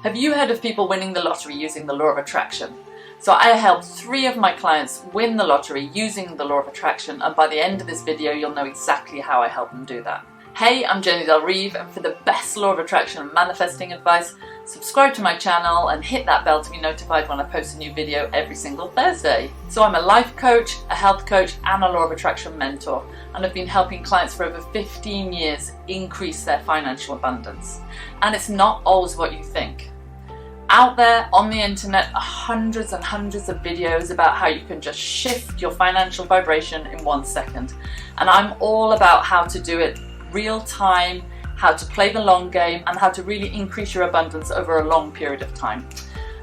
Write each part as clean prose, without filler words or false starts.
Have you heard of people winning the lottery using the law of attraction? So I helped 3 of my clients win the lottery using the law of attraction, and by the end of this video you'll know exactly how I help them do that. Hey, I'm Jenny Del Reeve, and for the best law of attraction and manifesting advice, subscribe to my channel and hit that bell to be notified when I post a new video every single Thursday. So I'm a life coach, a health coach and a law of attraction mentor, and I've been helping clients for over 15 years increase their financial abundance. And it's not always what you think. Out there on the internet are hundreds and hundreds of videos about how you can just shift your financial vibration in 1 second. And I'm all about how to do it real time, how to play the long game, and how to really increase your abundance over a long period of time.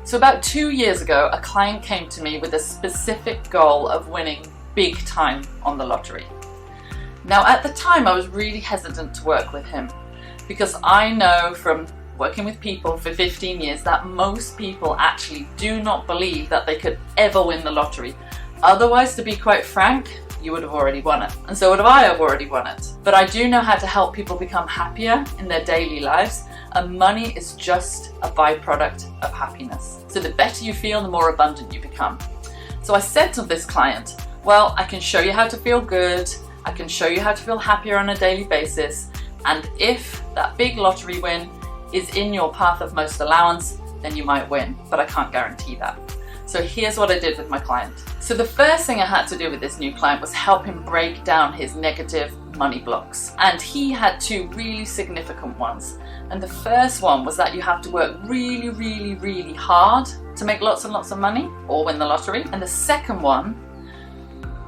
So about 2 years ago, a client came to me with a specific goal of winning big time on the lottery. Now at the time I was really hesitant to work with him because I know from working with people for 15 years that most people actually do not believe that they could ever win the lottery. Otherwise, to be quite frank, you would have already won it. And so would I have already won it. But I do know how to help people become happier in their daily lives, and money is just a byproduct of happiness. So the better you feel, the more abundant you become. So I said to this client, well, I can show you how to feel good, I can show you how to feel happier on a daily basis, and if that big lottery win is in your path of most allowance, then you might win, but I can't guarantee that. So here's what I did with my client. So the first thing I had to do with this new client was help him break down his negative money blocks. And he had 2 really significant ones. And the first one was that you have to work really, really, really hard to make lots and lots of money or win the lottery. And the second one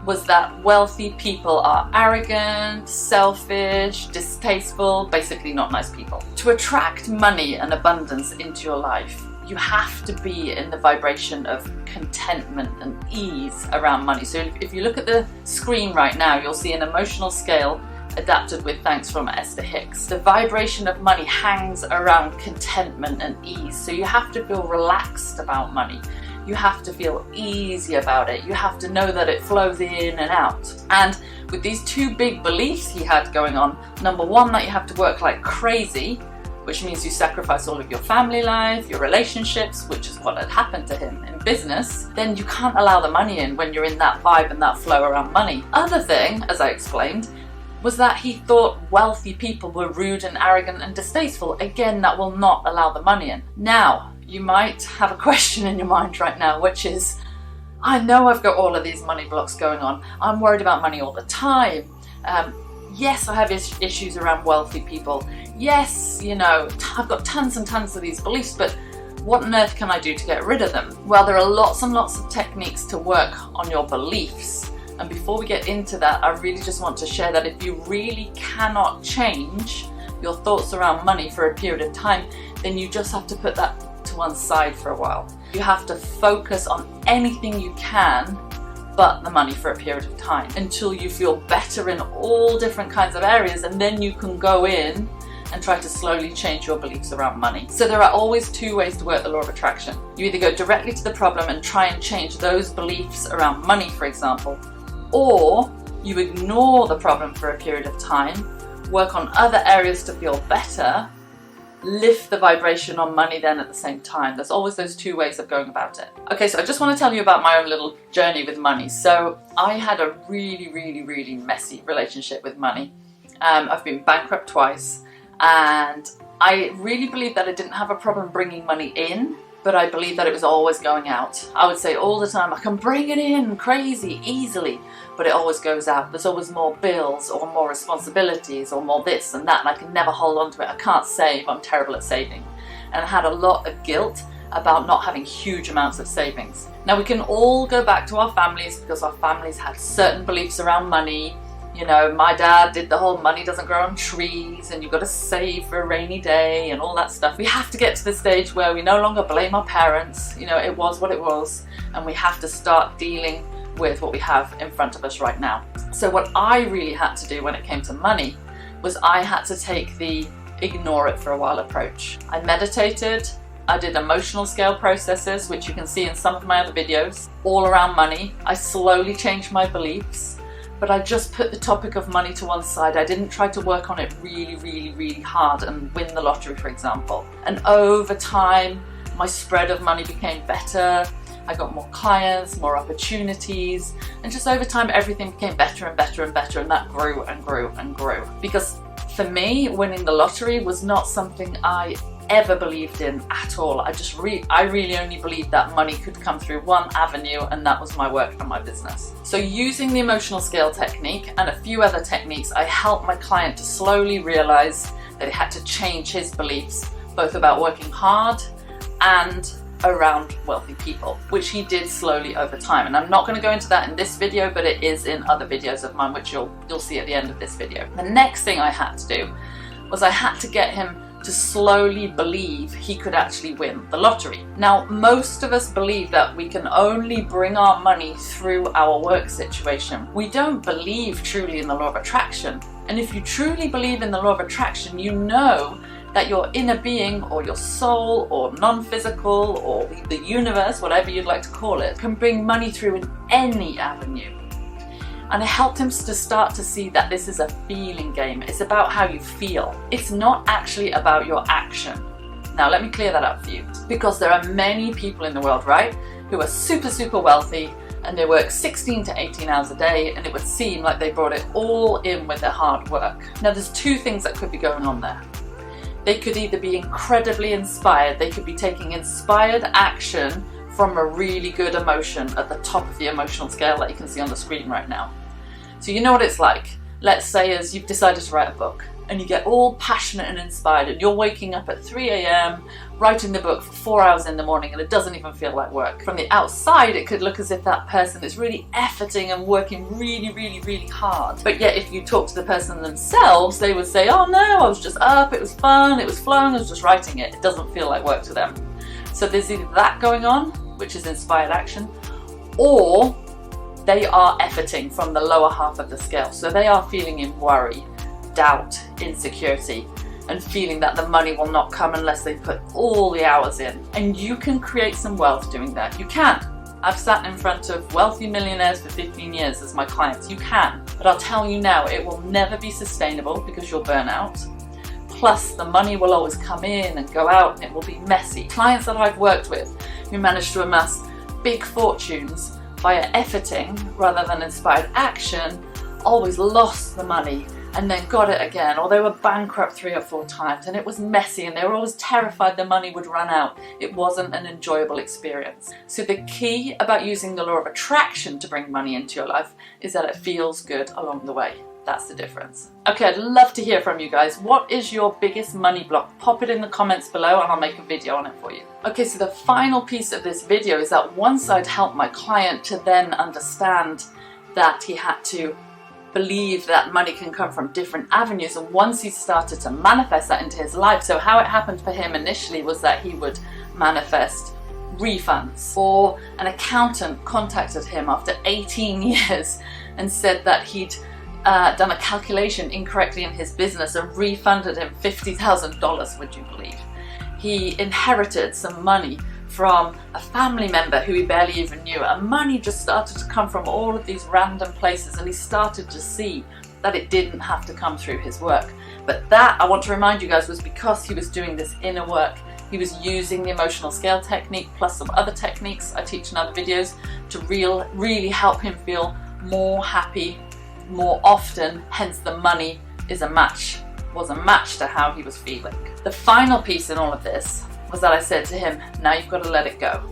was that wealthy people are arrogant, selfish, distasteful, basically not nice people. To attract money and abundance into your life, you have to be in the vibration of contentment and ease around money. So if you look at the screen right now, you'll see an emotional scale adapted with thanks from Esther Hicks. The vibration of money hangs around contentment and ease. So you have to feel relaxed about money. You have to feel easy about it. You have to know that it flows in and out. And with these 2 big beliefs he had going on, number 1, that you have to work like crazy, which means you sacrifice all of your family life, your relationships, which is what had happened to him in business, then you can't allow the money in when you're in that vibe and that flow around money. Other thing, as I explained, was that he thought wealthy people were rude and arrogant and distasteful. Again, that will not allow the money in. Now, you might have a question in your mind right now, which is, I know I've got all of these money blocks going on. I'm worried about money all the time. Yes, I have issues around wealthy people. Yes, you know, I've got tons and tons of these beliefs, but what on earth can I do to get rid of them? Well, there are lots and lots of techniques to work on your beliefs. And before we get into that, I really just want to share that if you really cannot change your thoughts around money for a period of time, then you just have to put that to one side for a while. You have to focus on anything you can but the money for a period of time until you feel better in all different kinds of areas, and then you can go in and try to slowly change your beliefs around money. So there are always 2 ways to work the law of attraction. You either go directly to the problem and try and change those beliefs around money, for example, or you ignore the problem for a period of time, work on other areas to feel better, lift the vibration on money then at the same time. There's always those 2 ways of going about it. Okay, so I just want to tell you about my own little journey with money. So I had a really, really, really messy relationship with money. I've been bankrupt twice, and I really believe that I didn't have a problem bringing money in, but I believe that it was always going out. I would say all the time, I can bring it in crazy, easily, but it always goes out. There's always more bills or more responsibilities or more this and that, and I can never hold on to it. I can't save, I'm terrible at saving. And I had a lot of guilt about not having huge amounts of savings. Now we can all go back to our families because our families had certain beliefs around money. You know, my dad did the whole money doesn't grow on trees and you've got to save for a rainy day and all that stuff. We have to get to the stage where we no longer blame our parents. You know, it was what it was, and we have to start dealing with what we have in front of us right now. So what I really had to do when it came to money was I had to take the ignore it for a while approach. I meditated, I did emotional scale processes, which you can see in some of my other videos, all around money. I slowly changed my beliefs. but I just put the topic of money to one side. I didn't try to work on it really hard and win the lottery, for example. And over time, my spread of money became better. I got more clients, more opportunities, and just over time everything became better and better and better, and that grew and grew and grew. Because for me, winning the lottery was not something I ever believed in at all. I really only believed that money could come through one avenue, and that was my work and my business. So using the emotional scale technique and a few other techniques, I helped my client to slowly realize that he had to change his beliefs, both about working hard and around wealthy people, which he did slowly over time. And I'm not going to go into that in this video, but it is in other videos of mine, which you'll see at the end of this video. The next thing I had to do was I had to get him to slowly believe he could actually win the lottery. Now, most of us believe that we can only bring our money through our work situation. We don't believe truly in the law of attraction. And if you truly believe in the law of attraction, you know that your inner being or your soul or non-physical or the universe, whatever you'd like to call it, can bring money through in any avenue. And I helped him to start to see that this is a feeling game. It's about how you feel. It's not actually about your action. Now, let me clear that up for you, because there are many people in the world, right, who are super wealthy, and they work 16 to 18 hours a day, and it would seem like they brought it all in with their hard work. Now, there's two things that could be going on there. They could either be incredibly inspired, they could be taking inspired action from a really good emotion at the top of the emotional scale that you can see on the screen right now. So you know what it's like. Let's say as you've decided to write a book, and you get all passionate and inspired, and you're waking up at 3 a.m. writing the book for 4 hours in the morning, and it doesn't even feel like work. From the outside, it could look as if that person is really efforting and working really hard. But yet, if you talk to the person themselves, they would say, oh no, I was just up, it was fun, it was flowing, I was just writing it. It doesn't feel like work to them. So there's either that going on, which is inspired action, or they are efforting from the lower half of the scale. So they are feeling in worry, doubt, insecurity, and feeling that the money will not come unless they put all the hours in. And you can create some wealth doing that. You can. I've sat in front of wealthy millionaires for 15 years as my clients. You can. But I'll tell you now, it will never be sustainable because you'll burn out. Plus, the money will always come in and go out, and it will be messy. Clients that I've worked with who managed to amass big fortunes via efforting rather than inspired action always lost the money and then got it again, or they were bankrupt 3 or 4 times, and it was messy, and they were always terrified the money would run out. It wasn't an enjoyable experience. So the key about using the law of attraction to bring money into your life is that it feels good along the way. That's the difference. Okay, I'd love to hear from you guys. What is your biggest money block? Pop it in the comments below and I'll make a video on it for you. Okay, so the final piece of this video is that once I'd helped my client to then understand that he had to believe that money can come from different avenues, and once he started to manifest that into his life, so how it happened for him initially was that he would manifest refunds, or an accountant contacted him after 18 years and said that he'd done a calculation incorrectly in his business and refunded him $50,000, would you believe? He inherited some money from a family member who he barely even knew, and money just started to come from all of these random places, and he started to see that it didn't have to come through his work. But that, I want to remind you guys, was because he was doing this inner work. He was using the emotional scale technique plus some other techniques I teach in other videos to really help him feel more happy more often, hence the money was a match to how he was feeling. The final piece in all of this was that I said to him, now you've got to let it go.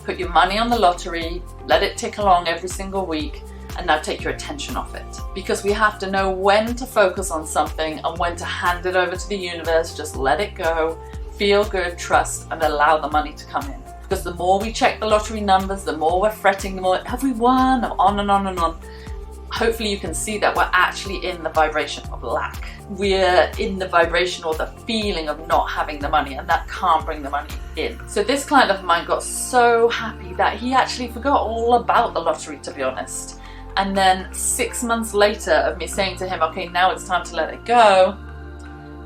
Put your money on the lottery, let it tick along every single week, and now take your attention off it. Because we have to know when to focus on something and when to hand it over to the universe. Just let it go, feel good, trust, and allow the money to come in. Because the more we check the lottery numbers, the more we're fretting, the more, have we won? On and on and on. Hopefully you can see that we're actually in the vibration of lack. We're in the vibration or the feeling of not having the money, and that can't bring the money in. So this client of mine got so happy that he actually forgot all about the lottery, to be honest. And then 6 months later of me saying to him, okay, now it's time to let it go,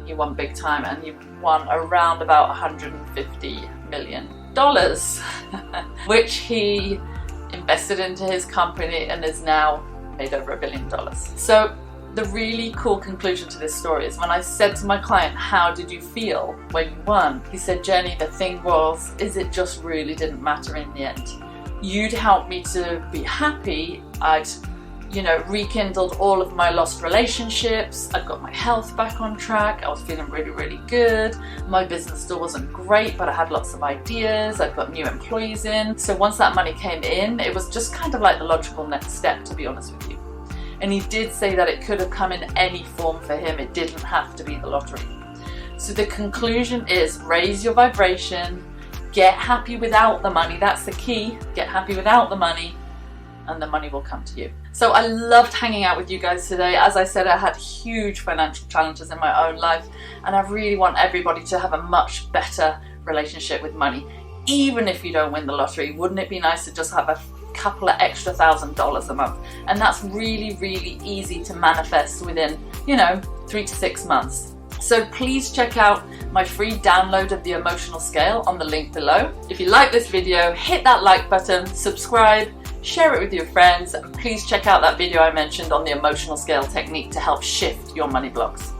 he won big time, and he won around about $150 million, which he invested into his company and is now made over $1 billion. So the really cool conclusion to this story is when I said to my client, how did you feel when you won? He said, Jenny, the thing is it just really didn't matter in the end. You'd helped me to be happy. I'd rekindled all of my lost relationships. I'd got my health back on track. I was feeling really, really good. My business still wasn't great, but I had lots of ideas. I'd got new employees in. So once that money came in, it was just kind of like the logical next step, to be honest with you. And he did say that it could have come in any form for him. It didn't have to be the lottery. So the conclusion is raise your vibration, get happy without the money. That's the key. Get happy without the money, and the money will come to you. So I loved hanging out with you guys today. As I said, I had huge financial challenges in my own life, and I really want everybody to have a much better relationship with money. Even if you don't win the lottery, wouldn't it be nice to just have a couple of extra $1,000 a month? And that's really, really easy to manifest within, 3 to 6 months. So please check out my free download of the emotional scale on the link below. If you like this video, hit that like button, subscribe, share it with your friends, and please check out that video I mentioned on the emotional scale technique to help shift your money blocks.